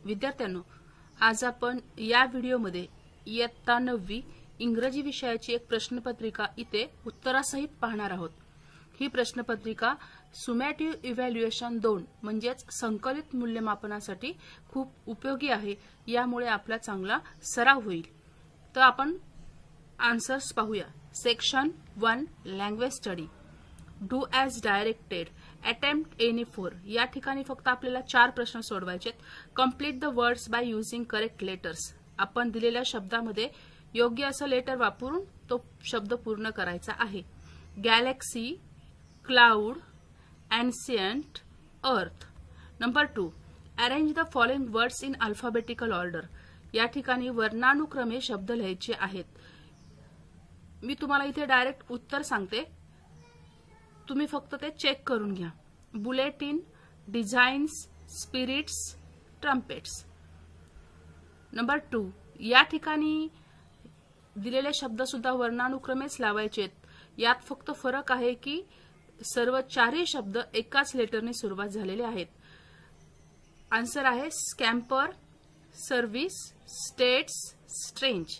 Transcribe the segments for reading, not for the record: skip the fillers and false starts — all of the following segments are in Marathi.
विद्यार्थ्यांनो, आज आपण या व्हिडिओमध्ये इयत्ता 9वी इंग्रजी विषयाची एक प्रश्नपत्रिका इथे उत्तरासहित पाहणार आहोत। ही प्रश्नपत्रिका सुमॅटिव्ह इव्हॅल्युएशन 2 म्हणजेच संकलित मूल्यमापनासाठी खूप उपयोगी आहे। यामुळे आपला चांगला सराव होईल। तर आपण आन्सर्स पाहूया। Section 1 language study, do as directed, attempt any 4। या ठिकाणी फक्त आपल्याला 4 प्रश्न सोडवायचे। Complete the words by using correct letters. आपण दिलेल्या शब्दामध्ये योग्य असं लेटर वापरून तो शब्द पूर्ण करायचा आहे। गॅलेक्सी, क्लाउड, एन्शियंट, अर्थ। Number 2, arrange the following words in alphabetical order. या ठिकाणी वर्णानुक्रमे शब्द लिहायचे आहेत। मी तुम्हाला इथे डायरेक्ट उत्तर सांगते, तुम्ही फक्त ते चेक करून घ्या। Bulletin, designs, spirits, trumpets. Number 2, या ठिकाणी दिलेले शब्द सुद्धा वर्णानुक्रमेच लावायचे आहेत। यात फक्त फरक आहे की सर्व 4ही शब्द एकाच लेटरने सुरुवात झालेले आहेत। आन्सर आहे scamper, service, states, strange.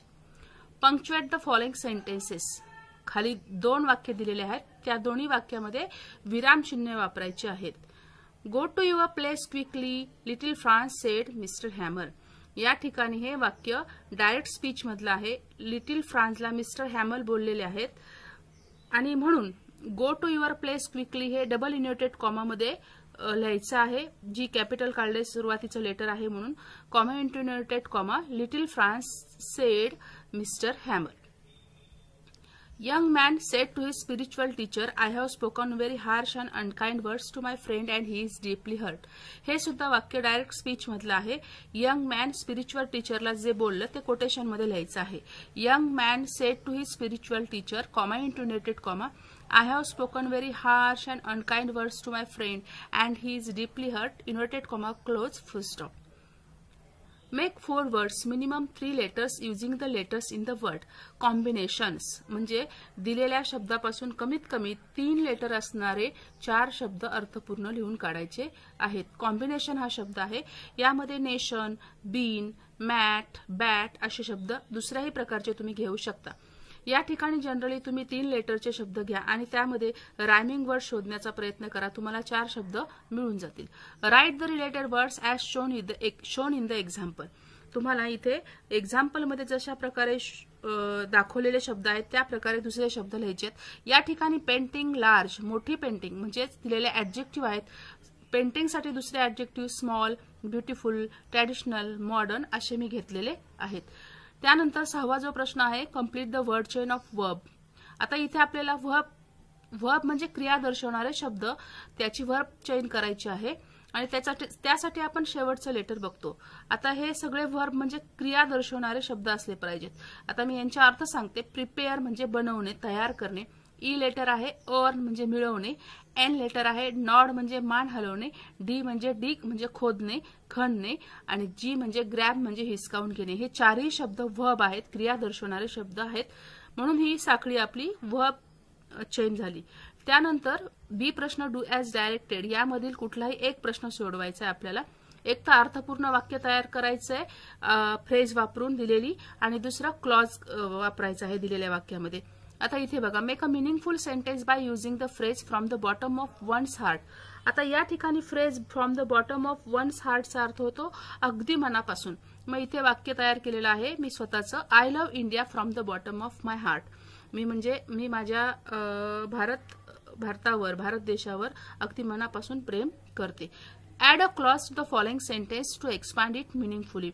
Punctuate the following sentences. खाली 2 वाक्य दिलेले आहेत, त्या दोन्ही वाक्यामध्ये विरामचिन्हे वापरायची आहेत। Go to your place quickly, little France said mister Hammer. या ठिकाणी हे वाक्य डायरेक्ट स्पीच मधलं आहे। लिटिल फ्रान्सला मिस्टर हॅमर बोललेले आहेत आणि म्हणून go to your place quickly हे डबल इन्व्हर्टेड कॉमा मध्ये लिहायचं आहे। जी कॅपिटल काढले सुरुवातीचं लेटर आहे म्हणून comma into inverted comma, little France said mister hammer. Young man said to his spiritual teacher, I have spoken very harsh and unkind words to my friend and he is deeply hurt. हे सुद्धा वाक्य डायरेक्ट स्पीच मधलं आहे। यंग मॅन स्पिरिच्युअल टीचरला जे बोललं ते कोटेशन मध्ये लिहायचं आहे। Young man said to his spiritual teacher, comma into inverted comma, I have spoken very harsh and unkind words to my friend and he is deeply hurt, inverted comma, close full stop. Make 4 words, minimum 3 letters using the letters in the word. Combinations म्हणजे दिलेल्या शब्दापासून कमीत कमी 3 लेटर असणारे 4 शब्द अर्थपूर्ण लिहून काढायचे आहेत। कॉम्बिनेशन हा शब्द आहे। यामध्ये नेशन, बीन, मॅट, बॅट असे शब्द दुसऱ्याही प्रकारचे तुम्ही घेऊ शकता। या ठिकाणी जनरली तुम्ही 3 लेटरचे शब्द घ्या आणि त्यामध्ये रायमिंग वर्ड शोधण्याचा प्रयत्न करा, तुम्हाला 4 शब्द मिळून जातील। Write the related words as shown in the example. तुम्हाला इथे एक्झाम्पल मध्ये जशा प्रकारे दाखवलेले शब्द आहेत त्या प्रकारे दुसरे शब्द लिहायचे आहेत। या ठिकाणी पेंटिंग लार्ज, मोठी पेंटिंग म्हणजे दिलेले ॲडजेक्टिव्ह आहेत। पेंटिंगसाठी दुसरे adjective small, beautiful, traditional, modern असे मी घेतलेले आहेत। त्यानंतर 6वा जो प्रश्न आहे, complete the word chain of verb. आता इथे आपल्याला वर्ब म्हणजे क्रिया दर्शवणारे शब्द, त्याची वर्ब चेन करायची आहे आणि त्यासाठी आपण शेवटचं लेटर बघतो। आता हे सगळे वर्ब म्हणजे क्रिया दर्शवणारे शब्द असले पाहिजेत। आता मी यांचा अर्थ सांगते। प्रिपेअर म्हणजे बनवणे, तयार करणे। ई लेटर आहे अर्न म्हणजे मिळवणे। एन लेटर आहे नॉड म्हणजे मान हलवणे। डी म्हणजे डिग म्हणजे खोदणे, खणणे आणि जी म्हणजे ग्रॅब म्हणजे हिसकावून घेणे। हे 4ही शब्द वर्ब आहेत, क्रिया दर्शवणारे शब्द आहेत, म्हणून ही साखळी आपली वर्ब चेन झाली। त्यानंतर बी प्रश्न, डू ॲज डायरेक्टेड। यामधील कुठलाही एक प्रश्न सोडवायचा आहे आपल्याला। एक तर अर्थपूर्ण वाक्य तयार करायचंय फ्रेज वापरून दिलेली आणि दुसरा क्लॉज वापरायचा आहे दिलेल्या वाक्यामध्ये। आता इथे बघा, make a meaningful sentence by using the phrase from the bottom of one's heart. आता या ठिकाणी phrase from the bottom of one's हार्टचा अर्थ होतो अगदी मनापासून। मग इथे वाक्य तयार केलेलं आहे मी स्वतःचं, I love India from the bottom of my heart. मी माझ्या भारत देशावर अगदी मनापासून प्रेम करते। Add a clause to the following sentence to expand it meaningfully.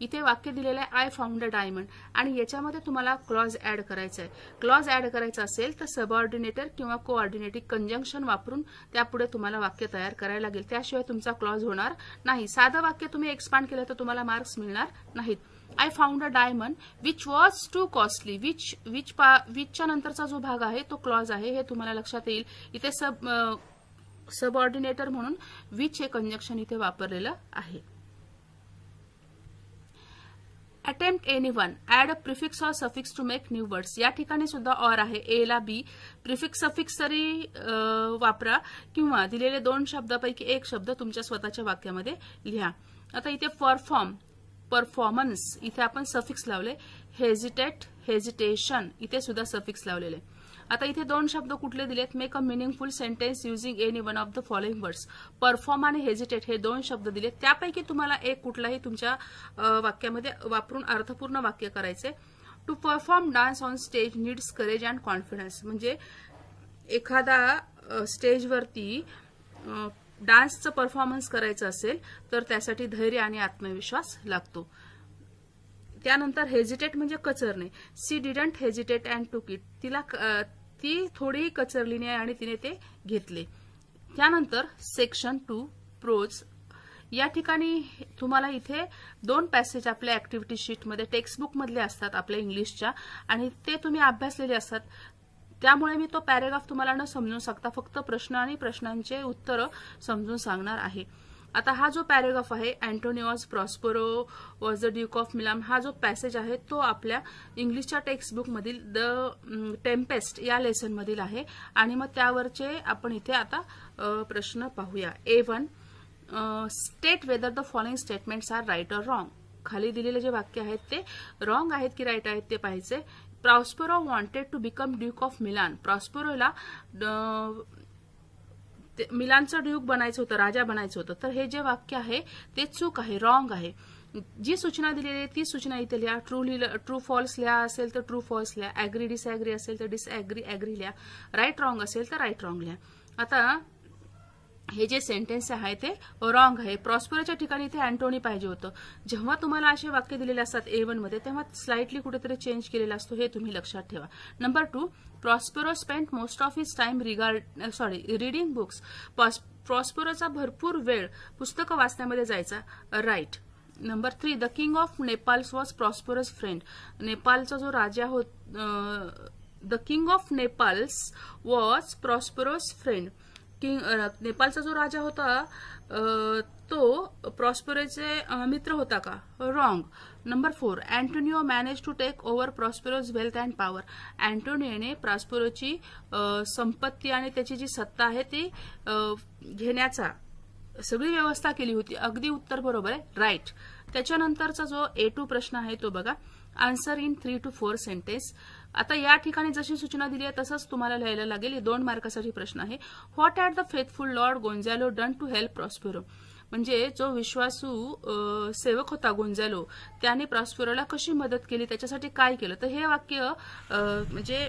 इथे वाक्य दिलेलं आहे, आय फाउंड अ डायमंड आणि याच्यामध्ये तुम्हाला क्लॉज ऍड करायचा आहे। क्लॉज ऍड करायचा असेल तर सबऑर्डिनेटर किंवा कोऑर्डिनेटिव्ह कंजंक्शन वापरून त्यापुढे तुम्हाला वाक्य तयार करायला लागेल, त्याशिवाय तुमचा क्लॉज होणार नाही। साधं वाक्य तुम्ही एक्सपांड केलं तर तुम्हाला मार्क्स मिळणार नाहीत। I found a diamond which was too costly. विचच्या नंतरचा जो भाग आहे तो क्लॉज आहे, हे तुम्हाला लक्षात येईल। इथे सबऑर्डिनेटर म्हणून विच हे कंजंक्शन इथे वापरलेलं आहे। Attempt any one, add a prefix or suffix to make new words. या ठिकाणी सुद्धा ऑर आहे, ए ला बी, प्रिफिक्स सफिक्स तरी वापरा किंवा दिलेले 2 शब्दापैकी एक शब्द तुमच्या स्वतःच्या वाक्यामध्ये लिहा। आता इथे परफॉर्मन्स इथे आपण सफिक्स लावले, हेजिटेट, हेजिटेशन इथे सुद्धा सफिक्स लावलेले. आता इथे दोन शब्द कुठले दिलेत, make a meaningful sentence using any one of the following words. Perform आणि हेजिटेट हे दोन शब्द दिलेत, त्यापैकी तुम्हाला एक कुठलाही तुमच्या वाक्यामध्ये वापरून अर्थपूर्ण वाक्य करायचे. To perform dance on stage needs courage and confidence. म्हणजे एखादा स्टेजवरती डान्सचं परफॉर्मन्स करायचं असेल तर त्यासाठी धैर्य आणि आत्मविश्वास लागतो. त्यानंतर हेजिटेट म्हणजे कचरणे. She didn't hesitate and took it. ती थोडीही कचरली नाही आणि तिने ते घेतले. त्यानंतर सेक्शन 2 प्रोज. या ठिकाणी तुम्हाला इथे दोन पॅसेज आपल्या ऍक्टिव्हिटी शीटमध्ये टेक्स्टबुक मधले असतात आपल्या इंग्लिशच्या, आणि ते तुम्ही अभ्यासलेले असतात. त्यामुळे मी तो पॅरेग्राफ तुम्हाला न समजून सांगता फक्त प्रश्न आणि प्रश्नांचे उत्तर समजून सांगणार आहे. आता हा जो पॅरेग्राफ आहे, Antonie was Prospero was the Duke of Milan, हा जो पॅसेज आहे तो आपल्या इंग्लिशच्या टेक्स्टबुक मधील द टेम्पेस्ट या लेसन मधील आहे. आणि मग त्यावरचे आपण इथे आता प्रश्न पाहूया. A1 state whether the following statements are right or wrong. खाली दिलेले जे वाक्य आहेत ते रॉंग आहेत की राईट आहेत ते पाहायचे. Prospero wanted to become duke of Milan. प्रॉस्परोला मिलानचा ड्यूक बनायचं होतं, राजा बनायचं होतं. तर हे जे वाक्य आहे ते चूक आहे, रॉंग आहे. जी सूचना दिलेली आहे ती सूचना इथे लिहा. ट्रू फॉल्स लिहा असेल तर ट्रू फॉल्स लिहा, ऍग्री डिसऍग्री असेल तर डिसऍग्री ऍग्री लिहा, राईट रॉंग असेल तर राईट रॉंग लिहा. आता हे जे सेंटेन्स आहे ते रॉंग आहे. प्रॉस्परोच्या ठिकाणी इथे अँटोनी पाहिजे होतं. जेव्हा तुम्हाला असे वाक्य दिलेले असतात A1 मध्ये तेव्हा स्लाइटली कुठेतरी चेंज केलेला असतो, हे तुम्ही लक्षात ठेवा. Number 2 Prospero spent most of his time reading books. प्रॉस्परोचा भरपूर वेळ पुस्तकं वाचण्यामध्ये जायचा, right. Number 3 the king of Naples was Prospero's friend. नेपाळचा जो राजा the king of Naples was Prospero's friend. नेपाळचा जो राजा होता तो प्रॉस्परोचे मित्र होता का, wrong. Number 4 Antonio manage to take over Prospero's wealth and power. अँटोनिओने प्रॉस्परोची संपत्ती आणि त्याची जी सत्ता आहे ती घेण्याचा सगळी व्यवस्था केली होती. अगदी उत्तर बरोबर आहे, राईट. त्याच्यानंतरचा जो A2 प्रश्न आहे तो बघा. Answer in 3 to 4 sentence. आता या ठिकाणी जशी सूचना दिली आहे तसंच तुम्हाला लिहायला लागेल. 2 मार्कासाठी प्रश्न आहे. What had the faithful lord Gonzalo done to help Prospero. म्हणजे जो विश्वासू सेवक होता गोंझालो त्याने प्रॉस्परोला कशी मदत केली, त्याच्यासाठी काय केलं. तर हे वाक्य म्हणजे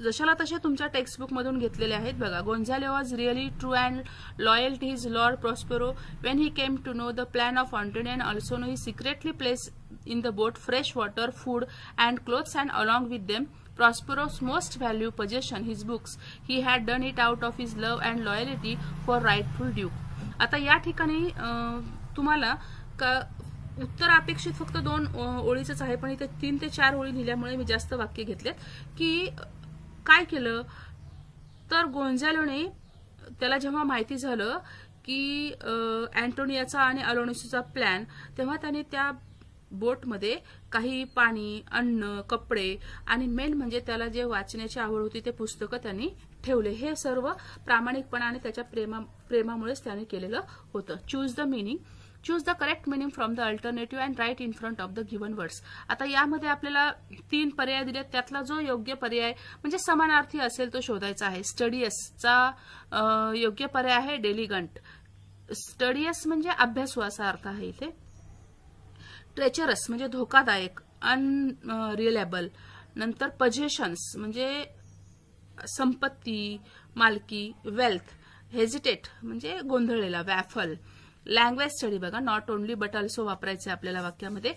जशाला तसे तुमच्या टेक्स्टबुक मधून घेतलेले आहेत बघा. Gonzalo was really true and loyal to his lord Prospero when he came to know the plan of Antony and also no he secretly place in the boat fresh water, food and clothes, and along with them Prospero's most valued possession, his books. He had done it out of his love and loyalty for rightful duke. आता या ठिकाणी तुम्हाला उत्तर अपेक्षित फक्त 2 ओळीच आहे, पण इथे 3 ते 4 ओळी लिहिल्यामुळे मी जास्त वाक्य घेतलेत. की काय केलं तर गोंझालोने त्याला जेव्हा माहिती झालं की अँटोनियाचा आणि अलोनिसोचा प्लॅन, तेव्हा त्याने त्या बोटमध्ये काही पाणी, अन्न, कपडे आणि मेन म्हणजे त्याला जे वाचण्याची आवड होती ते पुस्तकं त्यांनी ठेवले. हे सर्व प्रामाणिकपणा आणि त्याच्या प्रेमामुळेच त्याने केलेलं होतं. Choose the meaning. Choose the correct meaning from the alternative and write in front of the given words. आता यामध्ये आपल्याला 3 पर्याय दिलेत, त्यातला जो योग्य पर्याय म्हणजे समानार्थी असेल तो शोधायचा आहे. स्टडियसचा योग्य पर्याय आहे डेलिगंट. स्टडियस म्हणजे अभ्यासू असा अर्थ आहे इथे. ट्रेचरस म्हणजे धोकादायक, अनरिलेबल. नंतर पजेशन्स म्हणजे संपत्ती, मालकी, वेल्थ. हेजिटेट म्हणजे गोंधळलेला, वॅफल. लँग्वेज स्टडी बघा, नॉट ओनली बट ऑल्सो वापरायचे आपल्याला वाक्यामध्ये.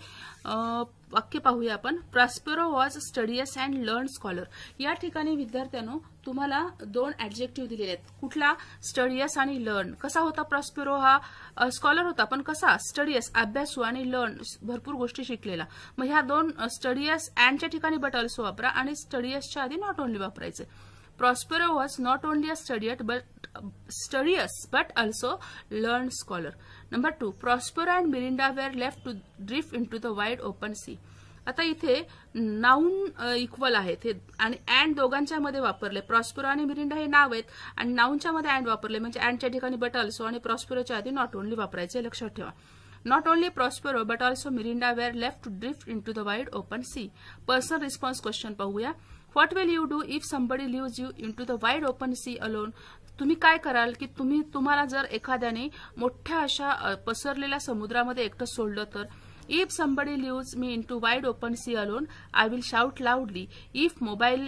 वाक्य पाहूया आपण. Prospero was studious and learn scholar. या ठिकाणी विद्यार्थ्यांनो तुम्हाला 2 ऍडजेक्टिव्ह दिलेले आहेत. कुठला, स्टडियस आणि लर्न. कसा होता प्रॉस्पेरो, हा स्कॉलर होता पण कसा, स्टडियस, अभ्यासू, आणि लर्न भरपूर गोष्टी शिकलेला. मग ह्या 2 स्टडियस अँडच्या ठिकाणी बट ऑल्सो वापरा आणि स्टडियसच्या आधी नॉट ओनली वापरायचे. Prospero was not only a studious but also learned scholar. Number 2, Prospero and Mirinda were left to drift into the wide open sea. आता इथे नाउन इक्वल आहेत आणि अँड दोघांच्या मध्ये वापरले. प्रॉस्पेरो आणि मिरिंडा हे नाव आहेत आणि नाउनच्या मध्ये अँड वापरले, म्हणजे अँडच्या ठिकाणी बट ऑल्सो आणि प्रॉस्पेरोच्या आधी नॉट ओनली वापरायचे, लक्षात ठेवा. Not only Prospero but also Mirinda were left to drift into the wide open sea. Personal response question पाहूया. What will you do if somebody leaves you into the wide open sea alone? तुम्ही काय कराल की तुम्हाला जर एखाद्याने मोठ्या अशा पसरलेल्या समुद्रामध्ये एकटं सोडलं तर? If somebody leaves me into wide open sea alone, I will shout loudly. If mobile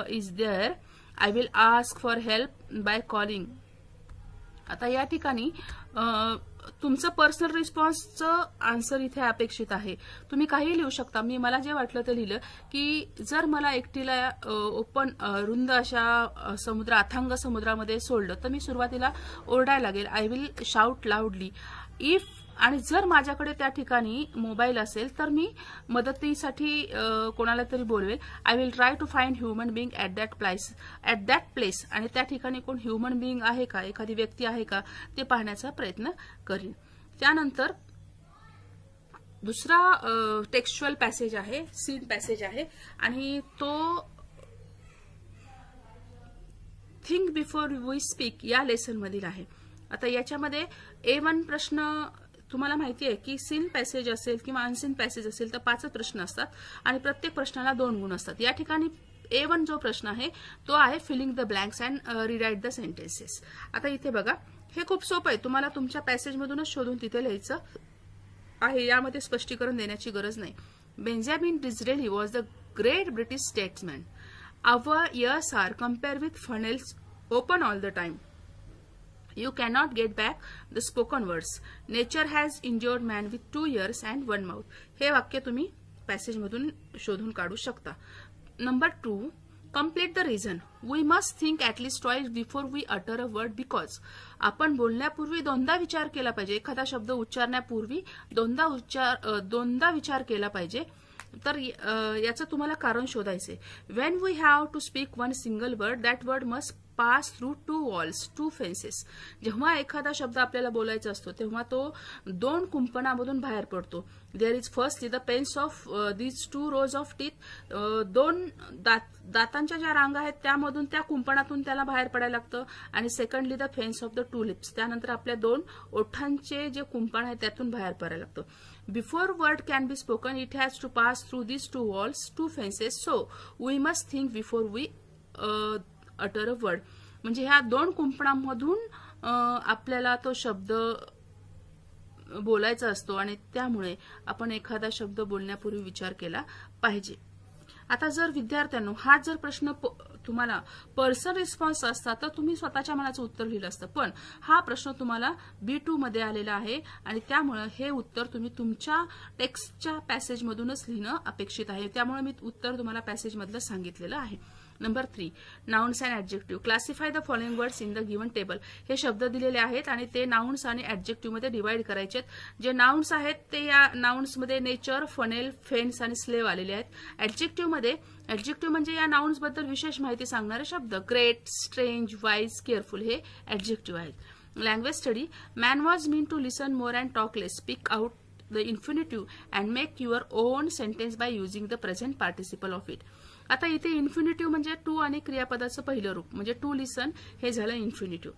is there, I will ask for help by calling. आता या ठिकाणी तुमचं पर्सनल रिस्पॉन्सचं आन्सर इथे अपेक्षित आहे. तुम्ही काही लिहू शकता. मला जे वाटलं ते लिहिलं की जर मला एकटीला ओपन रुंद अशा अथांग समुद्रामध्ये सोडलं तर मी सुरुवातीला ओरडायला लागेल. I will shout लाऊडली. इफ आणि जर माझ्याकडे त्या ठिकाणी मोबाईल असेल तर मी मदतीसाठी कोणाला तरी बोलवेल. I will try to find human being at that place. आणि त्या ठिकाणी कोण ह्युमन बीइंग आहे का, एखादी व्यक्ती आहे का ते पाहण्याचा प्रयत्न करीन. त्यानंतर दुसरा टेक्स्च्युअल पॅसेज आहे, सीन पॅसेज आहे आणि तो थिंक बिफोर वी स्पीक या लेसन मधील आहे. आता याच्यामध्ये A1 प्रश्न तुम्हाला माहिती आहे की सीन पॅसेज असेल किंवा अनसीन पॅसेज असेल तर 5 प्रश्न असतात आणि प्रत्येक प्रश्नाला 2 गुण असतात. या ठिकाणी A1 जो प्रश्न आहे तो आहे filling the blanks and rewrite the sentences. आता इथे बघा, हे खूप सोपं आहे. तुम्हाला तुमच्या पॅसेजमधूनच शोधून तिथे लिहायचं आहे. यामध्ये स्पष्टीकरण देण्याची गरज नाही. Benjamin Disraeli was the great British statesman. Our years are compare with funnels open all the time. You cannot get back the spoken words. Nature has injured man with 2 ears and 1 mouth. हे वाक्य तुम्ही पॅसेजमधून शोधून काढू शकता. Number 2, complete the reason. We must think at least twice before we utter a word because. आपण बोलण्यापूर्वी दोनदा विचार केला पाहिजे. एखादा शब्द उच्चारण्यापूर्वी दोनदा विचार केला पाहिजे. तर याचं तुम्हाला कारण शोधायचे. When we have to speak one single word, that word must pass through 2 walls, 2 fences. जेव्हा एखादा शब्द आपल्याला बोलायचा असतो तेव्हा तो 2 कुंपणामधून बाहेर पडतो. There is firstly the fence of these 2 rows of teeth. 2 दातांच्या ज्या रांगा आहेत त्यामधून त्या कुंपणातून त्याला बाहेर पडायला लागतं. आणि secondly the fence of the 2 lips. त्यानंतर आपल्या 2 ओठांचे जे कुंपण आहे त्यातून बाहेर पडायला लागतं. Before word can be spoken, it has to pass through these 2 walls, 2 fences. So we must think before we utter a word. म्हणजे ह्या 2 कुंपणांमधून आपल्याला तो शब्द बोलायचा असतो आणि त्यामुळे आपण एखादा शब्द बोलण्यापूर्वी विचार केला पाहिजे. आता जर विद्यार्थ्यांनो हा जर प्रश्न तुम्हाला पर्सनल रिस्पॉन्स असता तर तुम्ही स्वतःच्या मनाचं उत्तर लिहिलं असतं. पण हा प्रश्न तुम्हाला B2 मध्ये आलेला आहे आणि त्यामुळे हे उत्तर तुम्ही तुमच्या टेक्स्टच्या पॅसेजमधूनच लिहिणं अपेक्षित आहे. त्यामुळे मी उत्तर तुम्हाला पॅसेजमधलं सांगितलेलं आहे. Number 3, nouns and adjective. Classify the following words in the given table. हे शब्द दिलेले आहेत आणि ते नाउन्स आणि ऍडजेक्टिव्ह मध्ये डिवाइड करायचे आहेत. जे नाउन्स आहेत ते या नाउन्स मध्ये नेचर, फनेल, फेन्स आणि स्लेव्ह आलेले आहेत. ऍडजेक्टिव्ह म्हणजे या नाउन्स बद्दल विशेष माहिती सांगणारे शब्द. ग्रेट, स्ट्रेंज, वाईज, केअरफुल हे ऍडजेक्टिव्ह आहेत. Language study. Man was mean to listen more and talk less. Speak out the infinitive and make your own sentence by using the present participle of it. आता इथे इन्फिनिटिव्ह म्हणजे टू आणि क्रियापदाचं पहिलं रूप म्हणजे टू लिसन हे झालं इन्फिनिटिव्ह.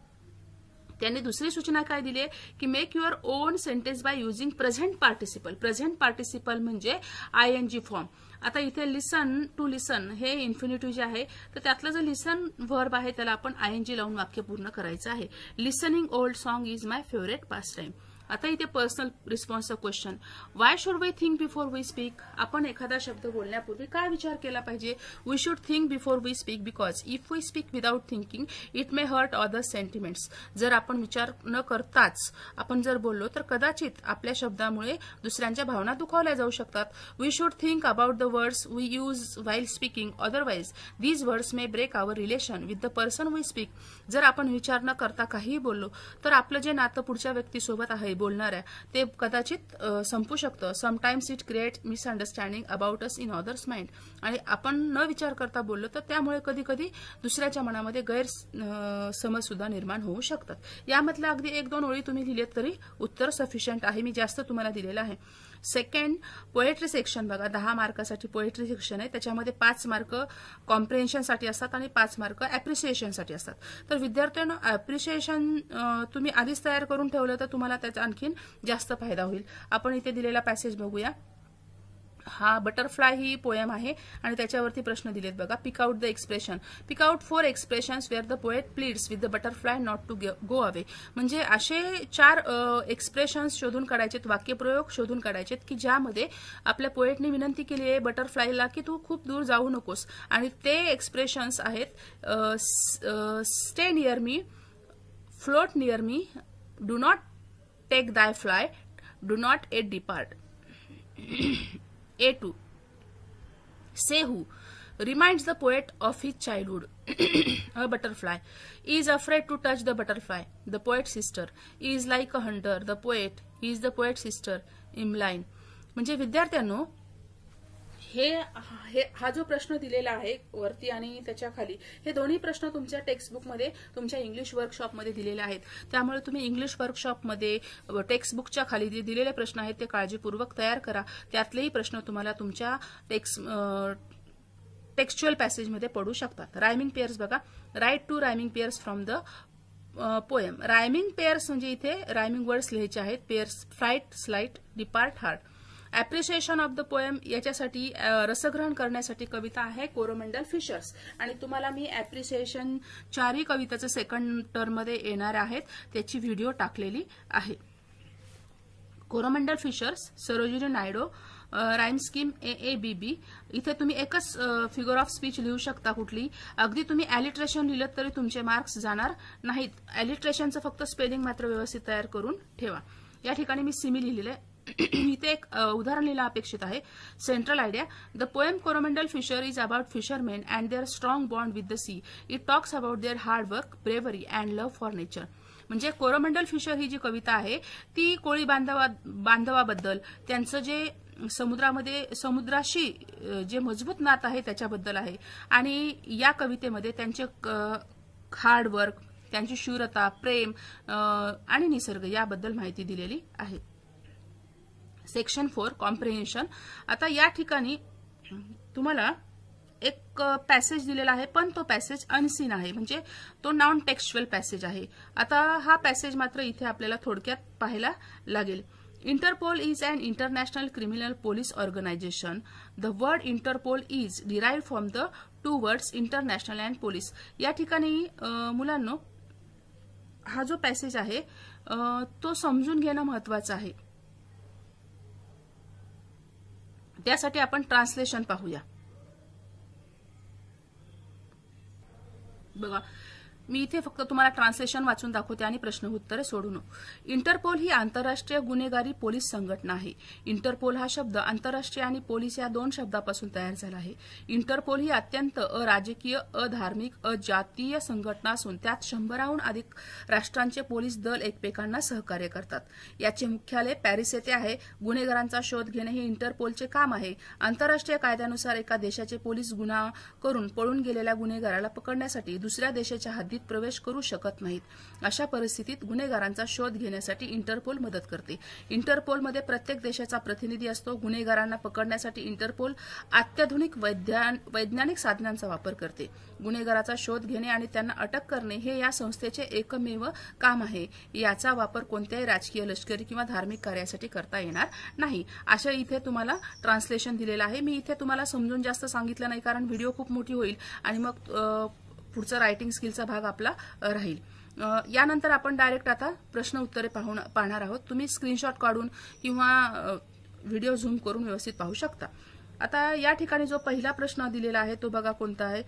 त्यांनी दुसरी सूचना काय दिली आहे की make your own sentence by using present participle. Present participle म्हणजे ING फॉर्म. आता इथे लिसन, टू लिसन हे इन्फिनिटिव्ह जे आहे तर त्यातलं जे लिसन व्हर्ब आहे त्याला आपण ING लावून वाक्य पूर्ण करायचं आहे. Listening old song is my favourite pastime. आता इथे पर्सनल रिस्पॉन्सचा question. Why should we think before we speak. आपण एखादा शब्द बोलण्यापूर्वी काय विचार केला पाहिजे. We should think before we speak because if we speak without thinking it may hurt other sentiments. जर आपण विचार न करताच आपण जर बोललो तर कदाचित आपल्या शब्दामुळे दुसऱ्यांच्या भावना दुखावल्या जाऊ शकतात. We should think about the words we use while speaking. Otherwise these words may break our relation with the person we speak. जर आपण विचार न करता काहीही बोललो तर आपलं जे नातं पुढच्या व्यक्तीसोबत आहे बोलणाऱ्या ते कदाचित संपू शकतं. Sometimes it create misunderstanding about us in others mind. आणि आपण न विचार करता बोललो तर त्यामुळे कधी कधी दुसऱ्याच्या मनामध्ये गैरसमज सुद्धा निर्माण होऊ शकतात. यामधल्या अगदी 1-2 ओळी तुम्ही लिहिलेत तरी उत्तर सफिशियंट आहे. मी जास्त तुम्हाला दिलेलं आहे. सेकंड, पोएट्री सेक्शन बघा. 10 मार्कासाठी पोएट्री सेक्शन आहे. त्याच्यामध्ये 5 मार्क कॉम्प्रिहेन्शनसाठी असतात आणि 5 मार्क अप्रिसिएशनसाठी असतात. तर विद्यार्थ्यांना अप्रिसिएशन तुम्ही आधीच तयार करून ठेवलं तर तुम्हाला त्याचा आणखीन जास्त फायदा होईल. आपण इथे दिलेला पॅसेज बघूया. हा बटरफ्लाय ही पोएम आहे आणि त्याच्यावरती प्रश्न दिलेत बघा. Pick out the expression. Pick out 4 expressions where the poet pleads with the butterfly not to go away. म्हणजे असे 4 एक्सप्रेशन्स शोधून काढायचेत, वाक्यप्रयोग शोधून काढायचेत की ज्यामध्ये आपल्या पोएटने विनंती केली आहे बटरफ्लायला की तू खूप दूर जाऊ नकोस. आणि ते एक्सप्रेशन्स आहेत stay near me, float near me, do not take thy flight, do not yet depart. A2. Say who reminds the poet of his childhood. A butterfly is afraid to touch the butterfly. The poet's sister is like a hunter. The poet is the poet's sister. Emmeline. म्हणजे विद्यार्थ्यांनो हा जो प्रश्न दिलेला आहे वरती आणि त्याच्या खाली, हे दोन्ही प्रश्न तुमच्या टेक्स्टबुकमध्ये तुमच्या इंग्लिश वर्कशॉपमध्ये दिलेले आहेत. त्यामुळे तुम्ही इंग्लिश वर्कशॉपमध्ये टेक्स्टबुकच्या खाली जे दिलेले प्रश्न आहेत ते काळजीपूर्वक तयार करा. त्यातलेही प्रश्न तुम्हाला तुमच्या टेक्स्च्युअल पॅसेजमध्ये पडू शकतात. रायमिंग पेअर्स बघा. Write 2 rhyming pairs from the poem. Rhyming pairs म्हणजे इथे रायमिंग वर्ड्स लिहायचे आहेत. Pairs flight, slight, depart, heart. Appreciation of the poem याच्यासाठी रसग्रहण करण्यासाठी कविता आहे कोरोमंडल फिशर्स. आणि तुम्हाला मी ॲप्रिसिएशन 4ही कवितेचं सेकंड टर्ममध्ये येणार आहेत त्याची व्हिडिओ टाकलेली आहे. Coromandel fishers, Sarojini Naidu, rhyme scheme AABB. इथे तुम्ही एकच फिगर ऑफ स्पीच लिहू शकता कुठली. अगदी तुम्ही ॲलिट्रेशन लिहिलं तरी तुमचे मार्क्स जाणार नाहीत. ॲलिट्रेशनचं फक्त स्पेलिंग मात्र व्यवस्थित तयार करून ठेवा. या ठिकाणी मी सिमी लिहिलेलं आहे. इथे एक उदाहरण लिहिलं अपेक्षित आहे. Central idea. The poem Coromandel fisher is about fishermen and their strong bond with the sea. It talks about their hard work, bravery and love for nature. म्हणजे कोरोमंडल फिशर ही जी कविता आहे ती कोळी बांधवाबद्दल, त्यांचं जे समुद्राशी जे मजबूत नात आहे त्याच्याबद्दल आहे. आणि या कवितेमध्ये त्यांचे हार्डवर्क, त्यांची शूरता, प्रेम आणि निसर्ग याबद्दल माहिती दिलेली आहे. Section 4 comprehension. आता या ठिकाणी तुम्हाला एक पॅसेज दिलेला आहे पण तो पॅसेज अनसीन आहे, म्हणजे तो नॉन टेक्स्च्युअल पॅसेज आहे. आता हा पॅसेज मात्र इथे आपल्याला थोडक्यात पाहायला लागेल. Interpol is an international criminal police organization. The word Interpol is derived from the 2 words international and police. या ठिकाणी मुलांनो हा जो पॅसेज आहे तो समजून घेणं महत्त्वाचं आहे. त्यासाठी आपण ट्रान्सलेशन पाहूया. बघा मी इथे फक्त तुम्हाला ट्रान्सलेशन वाचून दाखवते आणि प्रश्न उत्तरे सोडू नको. इंटरपोल ही आंतरराष्ट्रीय गुन्हेगारी पोलीस संघटना आहे. इंटरपोल हा शब्द आंतरराष्ट्रीय आणि पोलीस या 2 शब्दापासून तयार झाला आहे. इंटरपोल ही अत्यंत अराजकीय, अधार्मिक, अजातीय संघटना असून त्यात 100हून अधिक राष्ट्रांचे पोलीस दल एकमेकांना सहकार्य करतात. याचे मुख्यालय पॅरिस येथे आहे. गुन्हेगारांचा शोध घेणे हे इंटरपोलचे काम आहे. आंतरराष्ट्रीय कायद्यानुसार एका देशाचे पोलीस गुन्हा करून पळून गेलेल्या गुन्हेगाराला पकडण्यासाठी दुसऱ्या देशाच्या हद्दीत प्रवेश करू शकत नाहीत. अशा परिस्थितीत गुन्हेगारांचा शोध घेण्यासाठी इंटरपोल मदत करते. इंटरपोलमध्ये प्रत्येक देशाचा प्रतिनिधी असतो. गुन्हेगारांना पकडण्यासाठी इंटरपोल अत्याधुनिक वैज्ञानिक साधनांचा वापर करते. गुन्हेगाराचा शोध घेणे आणि त्यांना अटक करणे हे या संस्थेचे एकमेव काम आहे. याचा वापर कोणत्याही राजकीय, लष्करी किंवा धार्मिक कार्यासाठी करता येणार नाही. अशा इथे तुम्हाला ट्रान्सलेशन दिलेलं आहे. मी इथे तुम्हाला समजून जास्त सांगितलं नाही कारण व्हिडिओ खूप मोठी होईल आणि मग पुढचा रायटिंग स्किलचा भाग आपला राहील. यानंतर आपण डायरेक्ट आता प्रश्न उत्तरे पाहणार आहोत. तुम्ही स्क्रीनशॉट काढून किंवा व्हिडिओ झूम करून व्यवस्थित पाहू शकता. आता या ठिकाणी जो पहिला प्रश्न दिलेला आहे तो बघा कोणता आहे.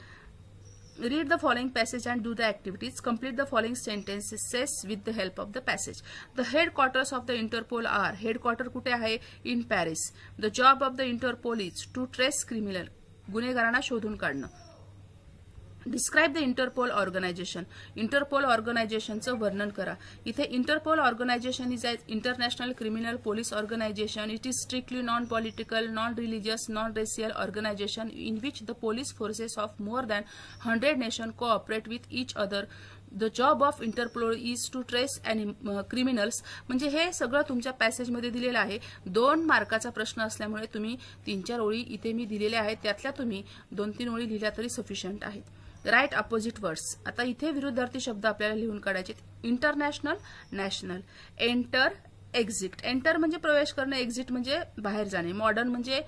Read the following passage and do the activities. Complete the following sentences with the help of the passage. The headquarters of the Interpol are. Headquarter कुठे आहे? In Paris. The job of the Interpol is to trace criminal. गुन्हेगारांना शोधून काढणं. Describe the Interpol organization. Interpol organizationचं वर्णन करा. इथे Interpol organization is an international criminal police organization. It is strictly non-political, non-religious, non-racial organization in which the police forces of more than 100 nations cooperate with each other. The job of Interpol is to trace criminals. म्हणजे हे सगळं तुमच्या पॅसेजमध्ये दिलेलं आहे. 2 मार्काचा प्रश्न असल्यामुळे तुम्ही 3-4 ओळी इथे मी दिलेल्या आहेत. त्यातल्या तुम्ही 2-3 ओळी लिहिल्या तरी सफिशियंट आहेत. Write opposite words. आता इथे विरुद्धार्थी शब्द आपल्याला लिहून काढायचे. International, national. Enter, exit. Enter म्हणजे प्रवेश करणे, एक्झिट म्हणजे बाहेर जाणे. मॉडर्न म्हणजे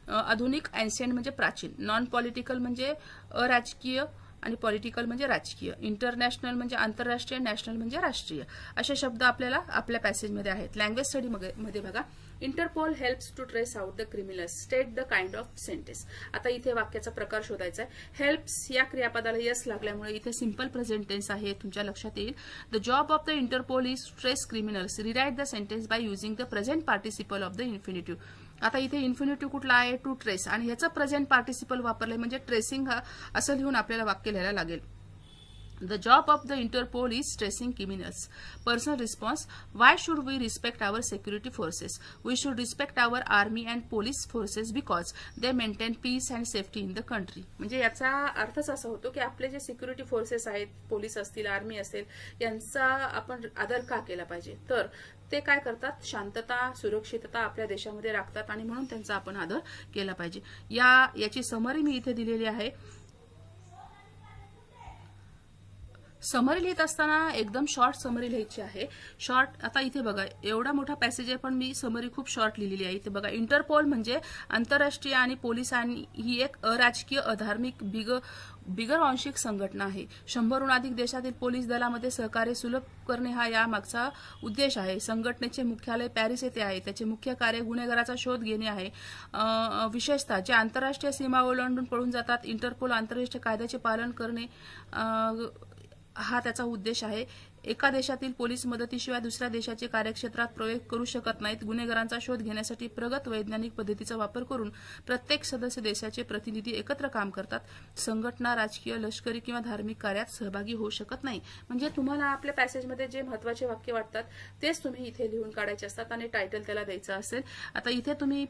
आधुनिक, एन्शियंट म्हणजे प्राचीन. नॉन पॉलिटिकल म्हणजे अराजकीय आणि पॉलिटिकल म्हणजे राजकीय. इंटरनॅशनल म्हणजे आंतरराष्ट्रीय, नॅशनल म्हणजे राष्ट्रीय. असे शब्द आपल्याला आपल्या पॅसेजमध्ये आहेत. लँग्वेज स्टडी मध्ये बघा, Interpol helps to trace out the criminals, state the kind of sentence. आता इथे वाक्याचा प्रकार शोधायचा आहे. हेल्प्स या क्रियापदाला यस लागल्यामुळे इथे सिंपल प्रेझेंट टेन्स आहे, तुमच्या लक्षात येईल. The job of the Interpol is trace criminals. Rewrite the sentence by using the present participle of the infinitive. आता इथे इन्फिनिटिव्ह कुठला आहे? टू ट्रेस, आणि ह्याचं प्रेझेंट पार्टिसिपल वापरलंय म्हणजे ट्रेसिंग असं लिहून आपल्याला वाक्य लिहायला लागेल. The job of the Interpol is tracing criminals. Personal response: why should we respect our security forces? We should respect our army and police forces because they maintain peace and safety in the country. म्हणजे याचा अर्थच असा होतो की आपले जे सिक्युरिटी फोर्सेस आहेत, पोलीस असतील, आर्मी असेल, यांचा आपण आदर का केला पाहिजे? तर ते काय करतात? शांतता, सुरक्षितता आपल्या देशामध्ये राखतात आणि म्हणून त्यांचा आपण आदर केला पाहिजे. याची समरी मी इथे दिलेली आहे. समरी लिहित असताना एकदम शॉर्ट समरी लिहायची आहे. शॉर्ट, आता इथे बघा एवढा मोठा पॅसेज आहे पण मी समरी खूप शॉर्ट लिहिलेली आहे. इथे बघा, इंटरपोल म्हणजे आंतरराष्ट्रीय आणि पोलिसांनी ही एक अराजकीय, अधार्मिक, बिगरवांशिक संघटना आहे. 100हून अधिक देशातील पोलीस दलामध्ये सहकार्य सुलभ करणे हा यामागचा उद्देश आहे. संघटनेचे मुख्यालय पॅरिस येथे आहे. त्याचे मुख्य कार्य गुन्हेगाराचा शोध घेणे आहे. विशेषतः जे आंतरराष्ट्रीय सीमा ओलांडून पळून जातात, इंटरपोल आंतरराष्ट्रीय कायद्याचे पालन करणे हा त्याचा उद्देश आहे. एका देशातील पोलीस मदतीशिवाय दुसऱ्या देशाच्या कार्यक्षेत्रात प्रवेश करू शकत नाहीत. गुन्हेगारांचा शोध घेण्यासाठी प्रगत वैज्ञानिक पद्धतीचा वापर करून प्रत्येक सदस्य देशाचे प्रतिनिधी एकत्र काम करतात. संघटना राजकीय, लष्करी किंवा धार्मिक कार्यात सहभागी होऊ शकत नाही. म्हणजे तुम्हाला आपल्या पॅसेजमध्ये जे महत्वाचे वाक्य वाटतात तेच तुम्ही इथे लिहून काढायचे असतात आणि टायटल त्याला द्यायचं असेल. आता इथे तुम्ही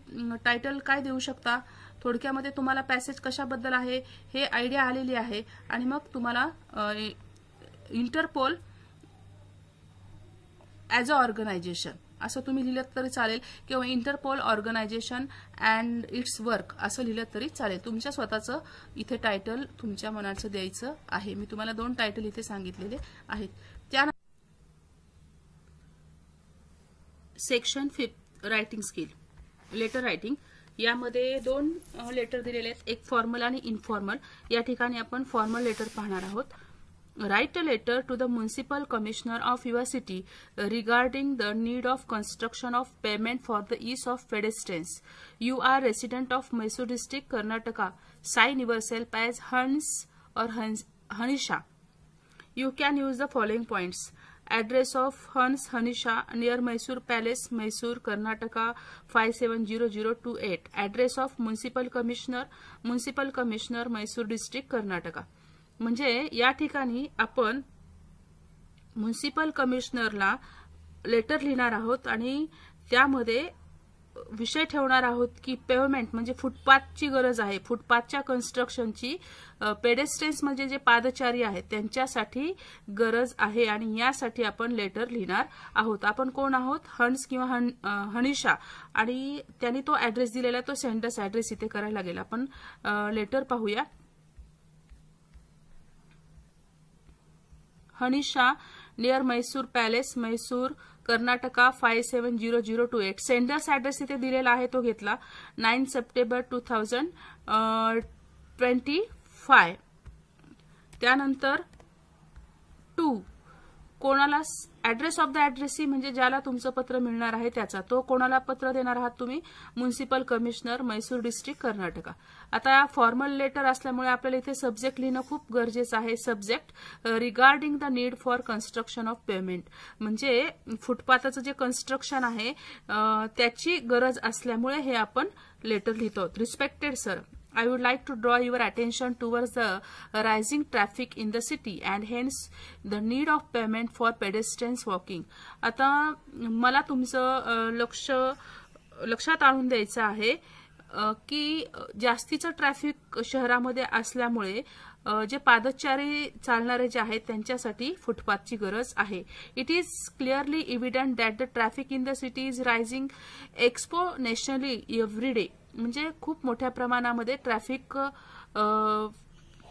टायटल काय देऊ शकता? थोडक्यामध्ये तुम्हाला पॅसेज कशाबद्दल आहे हे आयडिया आलेली आहे आणि मग तुम्हाला इंटरपोल ॲज अ ऑर्गनायझेशन असं तुम्ही लिहिलं तरी चालेल किंवा Interpol organisation and its work असं लिहिलं तरी चालेल. तुमच्या स्वतःचं इथे टायटल तुमच्या मनाचं द्यायचं आहे. मी तुम्हाला 2 टायटल इथे सांगितलेले आहेत. त्यानंतर section 5 writing skill, letter writing. यामध्ये 2 लेटर दिलेले आहेत, एक फॉर्मल आणि इनफॉर्मल. या ठिकाणी आपण फॉर्मल लेटर पाहणार आहोत. Write a letter to the municipal commissioner of your city regarding the need of construction of pavement for the ease of pedestrians. You are resident of Mysore district, Karnataka. Sign yourself as Hans or Hanisha. You can use the following points. Address of Hans Hanisha near Mysore Palace, Mysore, Karnataka 570028. Address of Municipal Commissioner, Mysore district, Karnataka. म्हणजे या ठिकाणी आपण म्युनिसिपल कमिशनरला लेटर लिहिणार आहोत आणि त्यामध्ये विषय ठेवणार आहोत की पेव्हमेंट म्हणजे फुटपाथची गरज आहे. फुटपाथच्या कन्स्ट्रक्शनची पेडेस्ट्रियन्स म्हणजे जे पादचारी आहेत त्यांच्यासाठी गरज आहे आणि यासाठी आपण लेटर लिहिणार आहोत. आपण कोण आहोत? हंस किंवा हनिशा, आणि त्यांनी तो ऍड्रेस दिलेला तो सेंडर्स ऍड्रेस इथे करायला लागेल. आपण लेटर पाहूया. Hanisha near Mysore palace, Mysore, Karnataka 570028. Sender's address इथे दिलेला आहे तो घेतला. 9 सप्टेंबर 2025. त्यानंतर 2 कोणाला ऍड्रेस ऑफ द ऍड्रेसी म्हणजे ज्याला तुमचं पत्र मिळणार आहे त्याचा, तो कोणाला पत्र देणार आहात तुम्ही? Municipal commissioner, Mysore district, Karnataka. आता फॉर्मल लेटर असल्यामुळे आपल्याला इथे सब्जेक्ट लिहिणं खूप गरजेचं आहे. Subject regarding the need for construction of pavement म्हणजे फुटपाथचं जे कन्स्ट्रक्शन आहे त्याची गरज असल्यामुळे हे आपण लेटर लिहितो. Respected sir, I would like to draw your attention towards the rising traffic in the city and hence the need of pavement for pedestrians walking. आता मला तुमचं लक्षात आणून द्यायचं आहे की जास्तीचं ट्रॅफिक शहरामध्ये असल्यामुळे जे पादचारी चालणारे जे आहेत त्यांच्यासाठी फुटपाथची गरज आहे. It is clearly evident that the traffic in the city is rising exponentially every day. म्हणजे खूप मोठ्या प्रमाणामध्ये ट्रॅफिक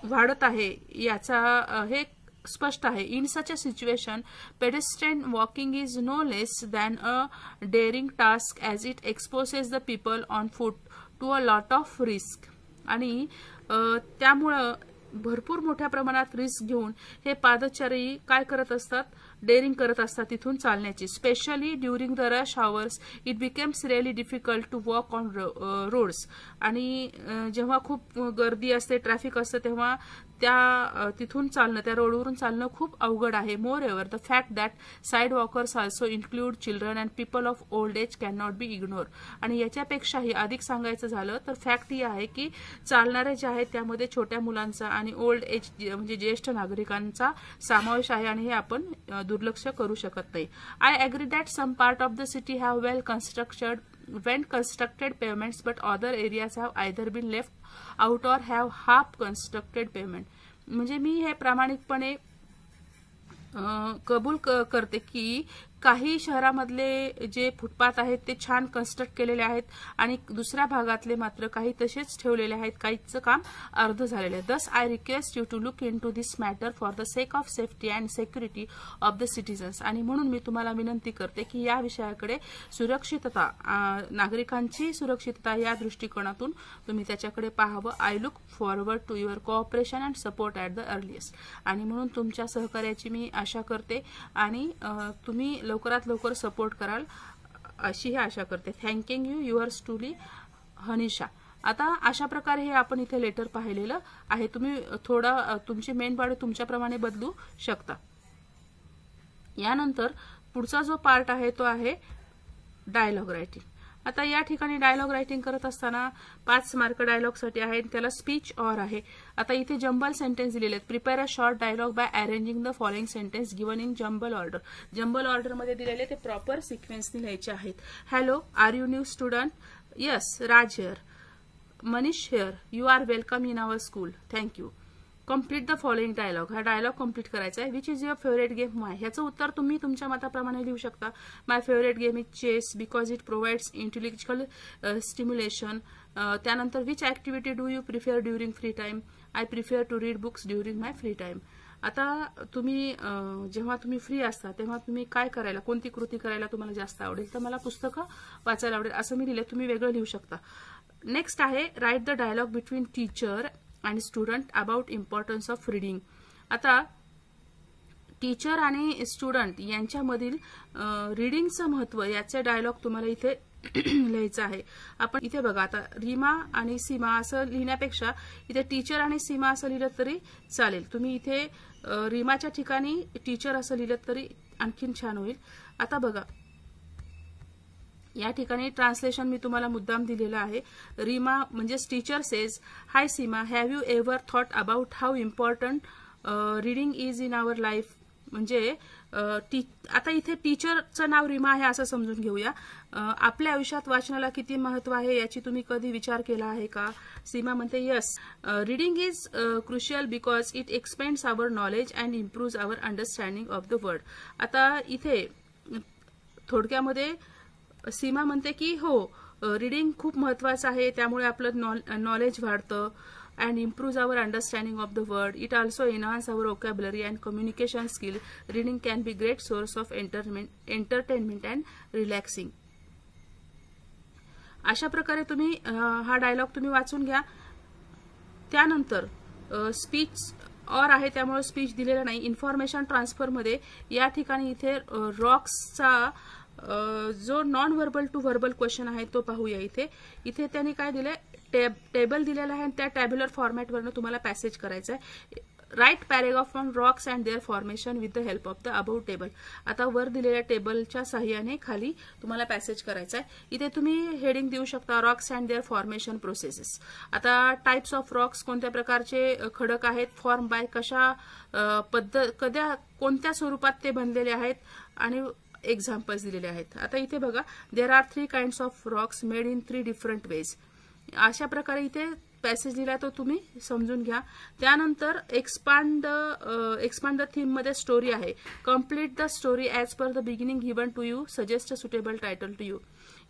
वाढत आहे. याचा हे स्पष्ट आहे. In such a situation pedestrian walking is no less than a daring task as it exposes the people on foot to a lot of risk. आणि त्यामुळं भरपूर मोठ्या प्रमाणात रिस्क घेऊन हे पादचारी काय करत असतात, डेअरिंग करत असतात तिथून चालण्याची. Specially during the rush hours it becomes really difficult to walk on roads. आणि जेव्हा खूप गर्दी असते, ट्रॅफिक असतं, तेव्हा तिथून चालणं, त्या रोडवरून चालणं खूप अवघड आहे. Moreover the fact that side walkers also include children and people of old age can not be ignore. आणि याच्यापेक्षाही अधिक सांगायचं झालं तर फॅक्ट ही आहे की चालणारे जे आहेत त्यामध्ये छोट्या मुलांचा आणि ओल्ड एज म्हणजे ज्येष्ठ नागरिकांचा समावेश आहे आणि हे आपण दुर्लक्ष करू शकत नाही. I agree that some part of the city have well constructed pavements but other areas have either been left out or have half constructed pavement. म्हणजे मी हे प्रामाणिकपणे कबूल करते की काही शहरामधले जे फुटपाथ आहेत ते छान कन्स्ट्रक्ट केलेले आहेत आणि दुसऱ्या भागातले मात्र काही तसेच ठेवलेले आहेत, काहीचं काम अर्ध झालेलं आहे. Thus I request you to look into this matter for the sake of safety and security of the citizens. आणि म्हणून मी तुम्हाला विनंती करते की या विषयाकडे सुरक्षितता, नागरिकांची सुरक्षितता या दृष्टिकोनातून तुम्ही त्याच्याकडे पाहावं. I look forward to your cooperation and support at the earliest. आणि म्हणून तुमच्या सहकार्याची मी आशा करते आणि तुम्ही लवकरात लवकर सपोर्ट कराल अशी आशा करते. Thanking you, yours truly हनिशा. आता अशा प्रकारे हे आपण इथे लेटर पाहिलेलं आहे. तुम्ही थोडा तुमची मेन बॉडी तुमच्याप्रमाणे बदलू शकता. यानंतर पुढचा जो पार्ट आहे तो आहे डायलॉग रायटिंग. आता या ठिकाणी डायलॉग रायटिंग करत असताना 5 मार्क डायलॉगसाठी आहे, त्याला स्पीच ऑर आहे. आता इथे जंबल सेंटेन्स दिलेले आहेत. Prepare a short dialogue by arranging the following sentence given in jumble order. जंबल ऑर्डरमध्ये दिलेले ते प्रॉपर सिक्वेन्सनी लिहायचे आहेत. Hello, are you new student? Yes, Raj here. Manish here. You are welcome in our school. Thank you. Complete the following dialogue. हा डायलॉग कम्प्लीट करायचा आहे. Which is your favourite game? My. ह्याचं उत्तर तुम्ही तुमच्या मताप्रमाणे लिहू शकता. My favourite game is chess because it provides intellectual stimulation. त्यानंतर which activity do you prefer during free time? I prefer to read books during my free time. आता तुम्ही जेव्हा तुम्ही फ्री असता तेव्हा तुम्ही काय करायला, कोणती कृती करायला तुम्हाला जास्त आवडेल? तर मला पुस्तकं वाचायला आवडेल असं मी लिहिलं. तुम्ही वेगळं लिहू शकता. नेक्स्ट आहे write the dialogue between teacher आणि student about importance of reading. आता टीचर आणि स्टुडंट यांच्यामधील रीडिंगचं महत्व याचे डायलॉग तुम्हाला इथे लिहायचं आहे. आपण इथे बघा, आता रीमा आणि सीमा असं लिहिण्यापेक्षा इथे टीचर आणि सीमा असं लिहिलं तरी चालेल. तुम्ही इथे रीमाच्या ठिकाणी टीचर असं लिहिलं तरी आणखीन छान होईल. आता बघा, या ठिकाणी ट्रान्सलेशन मी तुम्हाला मुद्दाम दिलेलं आहे. रीमा म्हणजेच teacher says, hi Seema, have you ever thought about how important reading is in our life. म्हणजे आता इथे टीचरचं नाव रीमा आहे असं समजून घेऊया. आपल्या आयुष्यात वाचनाला किती महत्व आहे याची तुम्ही कधी विचार केला आहे का? सीमा म्हणते, yes, reading is crucial because it expands our knowledge and improves our understanding of the world. आता इथे थोडक्यामध्ये सीमा म्हणते की हो, रीडिंग खूप महत्वाचं आहे, त्यामुळे आपलं नॉलेज वाढतं and improves our understanding of the world. It also enhance our vocabulary and communication skill. Reading can be great source of entertainment and relaxing. अशा प्रकारे तुम्ही हा डायलॉग तुम्ही वाचून घ्या. त्यानंतर स्पीच ऑर आहे त्यामुळे स्पीच दिलेला नाही. इन्फॉर्मेशन ट्रान्सफरमध्ये या ठिकाणी इथे रॉक्सचा जो non verbal to verbal question आहे तो पाहूया. इथे त्यांनी काय दिलंय, टेबल दिलेला आहे आणि त्या टॅब्युलर फॉर्मॅटवरनं तुम्हाला पॅसेज करायचा आहे. Write paragraph on rocks and their formation with the help of the above table. आता वर दिलेल्या टेबलच्या साहाय्याने खाली तुम्हाला पॅसेज करायचा आहे. इथे तुम्ही हेडिंग देऊ शकता, rocks and their formation processes. आता टाइप्स ऑफ रॉक्स, कोणत्या प्रकारचे खडक आहेत, फॉर्म बाय कशा कोणत्या स्वरूपात ते बनलेले आहेत आणि एक्झाम्पल्स दिलेले आहेत. आता इथे बघा, there are 3 kinds of Roxx made in 3 different ways. अशा प्रकारे इथे पॅसेज दिला तो तुम्ही समजून घ्या. त्यानंतर एक्सपांड द थीम मध्ये स्टोरी आहे. Complete the story as per the beginning given to you, suggest a suitable title to you.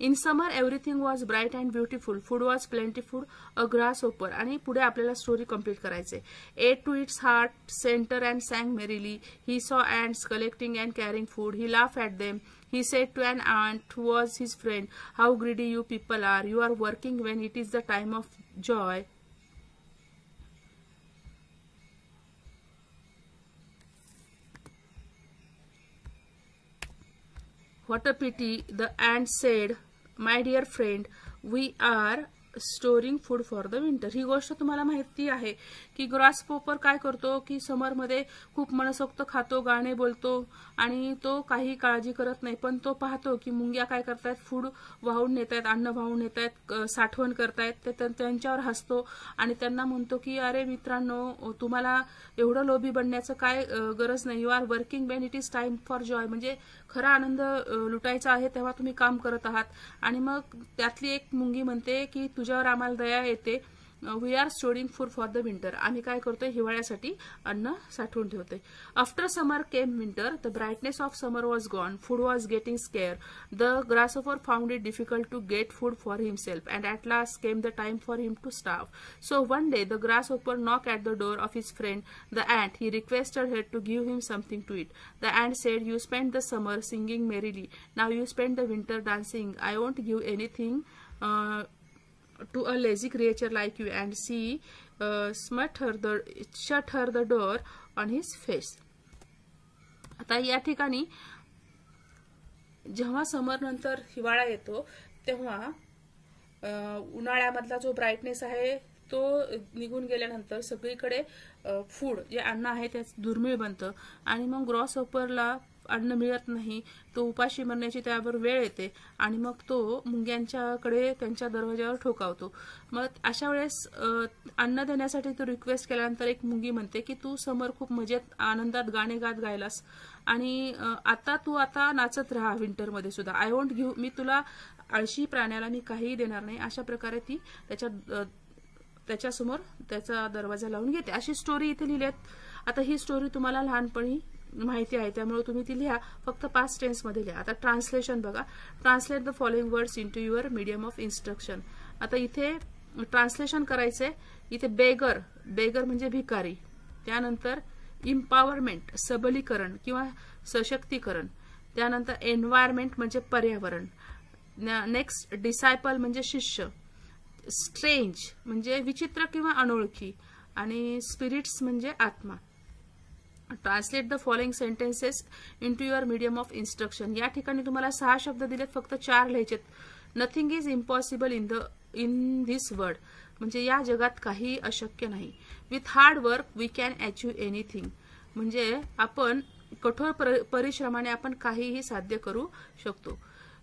In summer everything was bright and beautiful, food was plentiful, a grasshopper. आणि पुढे आपल्याला स्टोरी कंप्लीट करायचे. Ate to its heart centre and sang merrily, he saw ants collecting and carrying food, he laughed at them. He said to an ant who was his friend, how greedy you people are, you are working when it is the time of joy. What a pity, the ant said, my dear friend, we are storing food for the winter. ही गोष्ट तुम्हाला माहिती आहे की ग्रासहोपर काय करतो की समरमध्ये खूप मनसोक्त खातो, गाणे बोलतो आणि तो काही काळजी करत नाही. पण तो पाहतो की मुंग्या काय करतायत, फूड वाहून नेतायत, अन्न वाहून नेतायत, साठवण करतायत. ते त्यांच्यावर हसतो आणि त्यांना म्हणतो की अरे मित्रांनो, तुम्हाला एवढं लोभी बनण्याचं काय गरज नाही. You are working when it is time for joy. म्हणजे खरा आनंद लुटायचा आहे तेव्हा तुम्ही काम करत आहात. आणि मग त्यातली एक मुंगी म्हणते की तुझ्यावर आम्हाला दया येते. We are storing food for the winter. आम्ही काय करतोय, हिवाळ्यासाठी अन्न साठवून ठेवतोय. After summer came winter, the brightness of summer was gone, food was getting scarce. The grasshopper found it difficult to get food for himself and at last came the time for him to starve. So one day the grasshopper knocked at the door of his friend the ant. He requested her to give him something to eat. The ant said, you spent the summer singing merrily, now you spend the winter dancing. I won't give anything to a lazy creature like you. And she shut her the door on his face. आता या ठिकाणी जेव्हा समर नंतर हिवाळा येतो तेव्हा उन्हाळ्यामधला जो ब्राईटनेस आहे तो निघून गेल्यानंतर सगळीकडे फूड जे अन्न आहे ते दुर्मिळ बनतं आणि मग ग्रासहोपरला अन्न मिळत नाही. तो उपाशी मरण्याची त्यावर वेळ येते आणि मग तो मुंग्यांच्याकडे त्यांच्या दरवाजावर ठोकावतो. मग अशा वेळेस अन्न देण्यासाठी तो रिक्वेस्ट केल्यानंतर एक मुंगी म्हणते की तू समर खूप मजेत आनंदात गाणे गात गायलास आणि आता नाचत राहा विंटरमध्ये सुद्धा. आय वोंट गिव्ह, मी तुला आळशी प्राण्याला मी काहीही देणार नाही. अशा प्रकारे ती त्याच्यासमोर त्याचा दरवाजा लावून घेते. अशी स्टोरी इथे लिहिली आहे. आता ही स्टोरी तुम्हाला लहानपणी माहिती आहे त्यामुळे तुम्ही ती लिहा, फक्त पास्ट टेन्स मध्ये लिहा. आता ट्रान्सलेशन बघा. Translate the following words into your medium of instruction. आता इथे ट्रान्सलेशन करायचंय. इथे बेगर म्हणजे भिकारी, त्यानंतर इम्पॉवरमेंट सबलीकरण किंवा सशक्तीकरण, त्यानंतर एन्व्हायरमेंट म्हणजे पर्यावरण, नेक्स्ट डिसायपल म्हणजे शिष्य, स्ट्रेंज म्हणजे विचित्र किंवा अनोळखी आणि स्पिरिट्स म्हणजे आत्मा. Translate the following sentences into your medium of instruction. या ठिकाणी तुम्हाला 6 शब्द दिलेत, फक्त 4 लिहायचेत. Nothing is impossible in this world म्हणजे या जगात काही अशक्य नाही. With hard work we can achieve anything म्हणजे आपण कठोर परिश्रमाने आपण काहीही साध्य करू शकतो.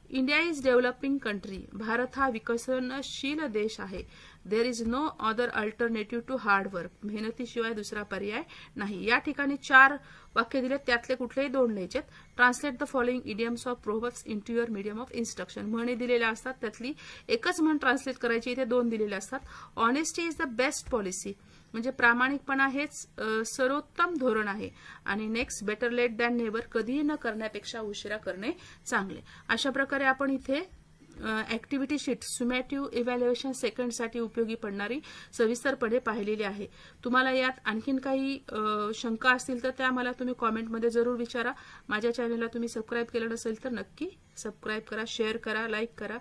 India is developing country. भारत हा विकसनशील देश आहे. There is no other alternative to hard work. मेहनतीशिवाय दुसरा पर्याय नाही. या ठिकाणी 4 वाक्य दिलेत, त्यातले कुठलेही 2 लिहायचेत. Translate the following idioms of proverbs into your medium of instruction. म्हणी दिलेल्या असतात, त्यातली एकच म्हण ट्रान्सलेट करायची. इथे 2 दिलेले असतात. Honesty is the best policy म्हणजे प्रामाणिकपणा हेच सर्वोत्तम धोरण आहे. आणि next better late than never, कधीही न करण्यापेक्षा उशिरा करणे चांगले. अशा प्रकारे आपण इथे ऍक्टिव्हिटी शीट सुमॅटिव्ह इव्हॅल्युएशन सेकंडसाठी उपयोगी पडणारी सविस्तरपणे पाहिलेली आहे. तुम्हाला यात आणखीन काही शंका असतील तर त्या मला तुम्ही कॉमेंटमध्ये जरूर विचारा. माझ्या चॅनलला तुम्ही सबस्क्राईब केलं नसेल तर नक्की सबस्क्राईब करा, शेअर करा, लाईक करा.